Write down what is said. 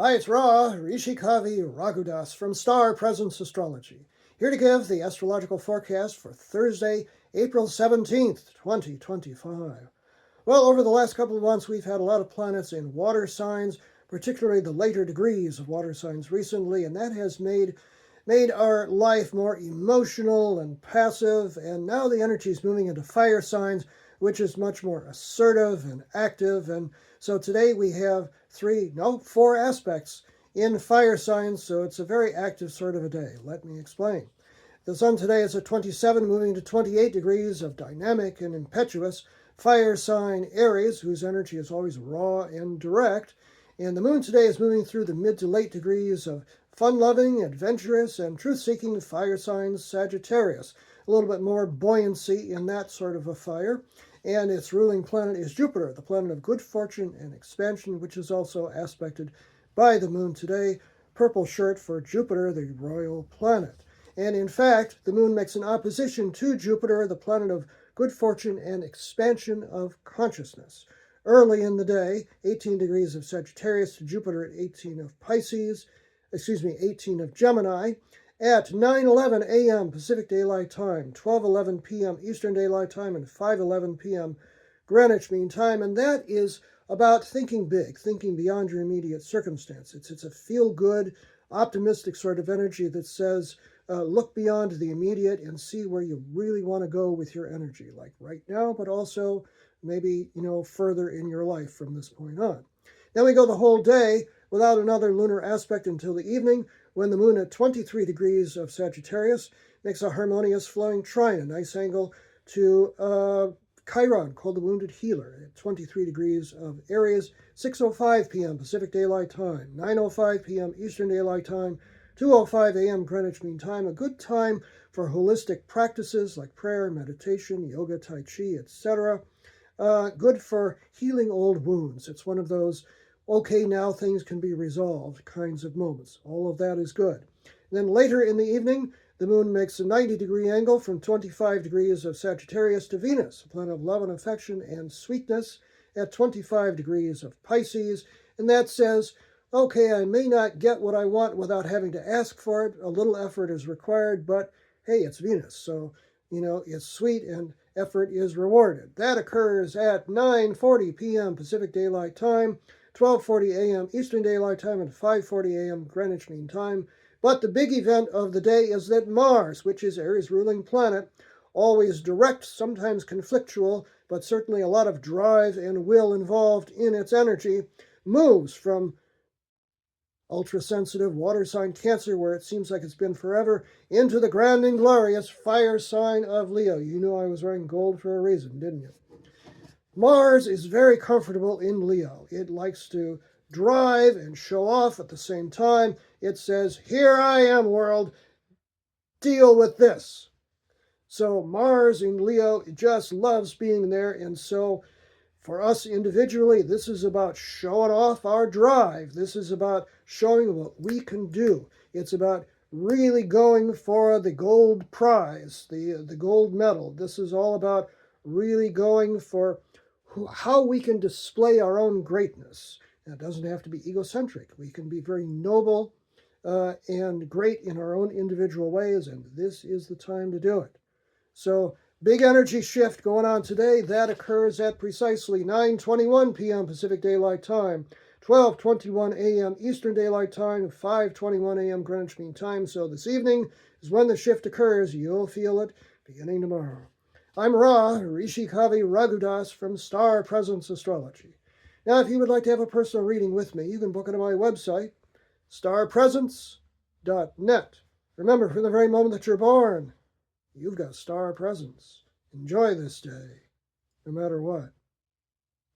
Hi, it's Ra, Rishikavi Raghudas from Star Presence Astrology, here to give the astrological forecast for Thursday, April 17th, 2025. Well, over the last couple of months, we've had a lot of planets in water signs, particularly the later degrees of water signs recently, and that has made our life more emotional and passive, and now the energy is moving into fire signs, which is much more assertive and active. And so today we have four aspects in fire signs, so it's a very active sort of a day. Let me explain. The sun today is at 27, moving to 28 degrees of dynamic and impetuous fire sign Aries, whose energy is always raw and direct. And the moon today is moving through the mid to late degrees of fun-loving, adventurous, and truth-seeking fire signs Sagittarius. A little bit more buoyancy in that sort of a fire. And its ruling planet is Jupiter, the planet of good fortune and expansion, which is also aspected by the moon today. Purple shirt for Jupiter, the royal planet. And in fact, the moon makes an opposition to Jupiter, the planet of good fortune and expansion of consciousness. Early in the day, 18 degrees of Sagittarius to Jupiter at 18 of 18 of Gemini, at 9:11 a.m. Pacific Daylight Time, 12:11 p.m. Eastern Daylight Time, and 5:11 p.m. Greenwich Mean Time. And that is about thinking big, thinking beyond your immediate circumstance. It's a feel-good, optimistic sort of energy that says, look beyond the immediate and see where you really want to go with your energy, like right now, but also maybe, further in your life from this point on. Then we go the whole day without another lunar aspect until the evening, when the moon at 23 degrees of Sagittarius makes a harmonious flowing trine, a nice angle to Chiron, called the Wounded Healer, at 23 degrees of Aries, 6:05 p.m. Pacific Daylight Time, 9:05 p.m. Eastern Daylight Time, 2:05 a.m. Greenwich Mean Time, a good time for holistic practices like prayer, meditation, yoga, tai chi, etc. Good for healing old wounds. It's one of those, okay, now things can be resolved kinds of moments. All of that is good. And then later in the evening, the moon makes a 90-degree angle from 25 degrees of Sagittarius to Venus, a planet of love and affection and sweetness, at 25 degrees of Pisces. And that says, okay, I may not get what I want without having to ask for it. A little effort is required, but hey, it's Venus. So, it's sweet and effort is rewarded. That occurs at 9:40 p.m. Pacific Daylight Time, 12:40 a.m. Eastern Daylight Time, and 5:40 a.m. Greenwich Mean Time. But the big event of the day is that Mars, which is Aries' ruling planet, always direct, sometimes conflictual, but certainly a lot of drive and will involved in its energy, moves from ultra-sensitive water sign Cancer, where it seems like it's been forever, into the grand and glorious fire sign of Leo. You knew I was wearing gold for a reason, didn't you? Mars is very comfortable in Leo. It likes to drive and show off at the same time. It says, here I am, world, deal with this. So Mars in Leo just loves being there, and so for us individually, this is about showing off our drive. This is about showing what we can do. It's about really going for the gold prize, the gold medal. This is all about really going for how we can display our own greatness. And it doesn't have to be egocentric. We can be very noble and great in our own individual ways, and this is the time to do it. So big energy shift going on today. That occurs at precisely 9:21 p.m. Pacific Daylight Time, 12:21 a.m. Eastern Daylight Time, 5:21 a.m. Greenwich Mean Time. So this evening is when the shift occurs. You'll feel it beginning tomorrow. I'm Ra, Rishikavi Raghudas from Star Presence Astrology. Now, if you would like to have a personal reading with me, you can book it on my website, starpresence.net. Remember, from the very moment that you're born, you've got star presence. Enjoy this day, no matter what.